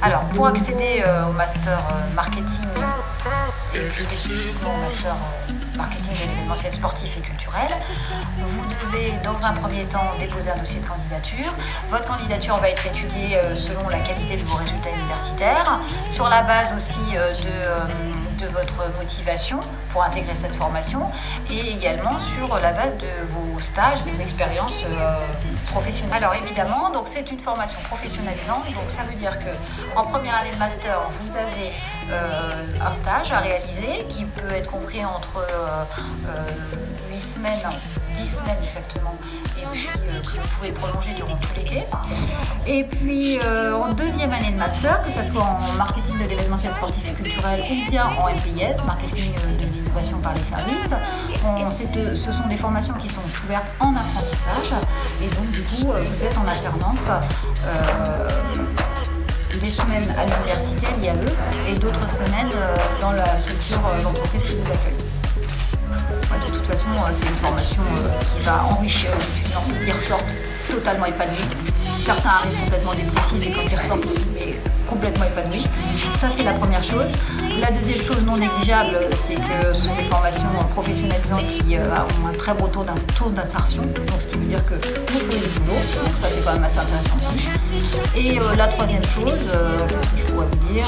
Alors, pour accéder au master marketing et plus spécifiquement au master marketing de l'événementiel sportif et culturel, vous devez dans un premier temps déposer un dossier de candidature. Votre candidature va être étudiée selon la qualité de vos résultats universitaires, sur la base aussi de votre motivation pour intégrer cette formation et également sur la base de vos stages, vos expériences professionnelles. Alors évidemment, donc c'est une formation professionnalisante, donc ça veut dire que en première année de master, vous avez un stage à réaliser qui peut être compris entre 8 semaines, 10 semaines exactement, et puis que vous pouvez prolonger durant tout l'été. Et puis en deuxième année de master, que ce soit en marketing de l'événementiel sportif et culturel ou bien en MPIS, marketing de l'innovation par les services, ce sont des formations qui sont ouvertes en apprentissage et donc du coup vous êtes en alternance des semaines à l'université, à l'IAE, et d'autres semaines dans la structure d'entreprise qui vous accueille. De toute façon, c'est une formation qui va enrichir les étudiants. Ils ressortent totalement épanouis. Certains arrivent complètement dépressifs et quand ils ressortent, ils sont complètement épanouis. Ça, c'est la première chose. La deuxième chose non négligeable, c'est que ce sont des formations professionnalisantes qui ont un très beau taux d'insertion. Donc, ce qui veut dire que vous trouvez du boulot. Donc, ça, c'est quand même assez intéressant aussi. Et la troisième chose, qu'est-ce que je pourrais vous dire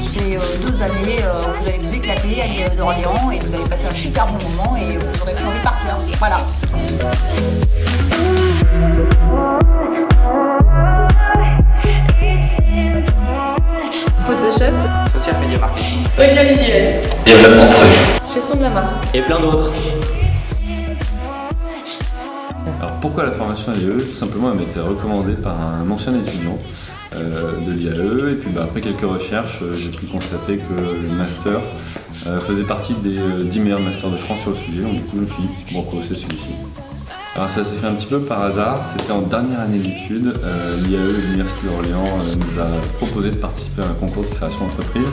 c'est 2 années, vous allez vous éclater à l'IAE d'Orléans et vous allez passer un super bon moment et vous aurez plus envie de partir. Voilà. Photoshop, social media marketing, audiovisuel, développement de projet, gestion de la marque et plein d'autres. Alors pourquoi la formation à l'IAE? Tout simplement, elle m'a été recommandée par un ancien étudiant de l'IAE et puis après quelques recherches, j'ai pu constater que le master faisait partie des 10 meilleurs masters de France sur le sujet, donc du coup je me suis dit, bon, c'est celui-ci. Alors ça s'est fait un petit peu par hasard, c'était en dernière année d'études, l'IAE, l'Université d'Orléans, nous a proposé de participer à un concours de création d'entreprise.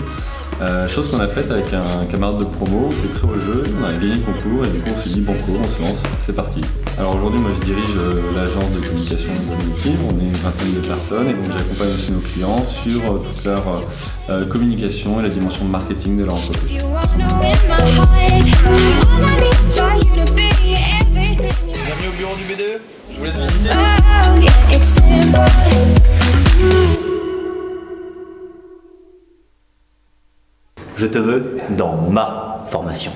Chose qu'on a faite avec un camarade de promo, qui est très au jeu, on a gagné le concours et du coup on s'est dit banco, on se lance, c'est parti. Alors aujourd'hui moi je dirige l'agence de communication de Bonouti, on est une vingtaine de personnes et donc j'accompagne aussi nos clients sur toute leur communication et la dimension de marketing de leur entreprise. Bienvenue au bureau du BDE, je vous laisse visiter. Je te veux dans ma formation.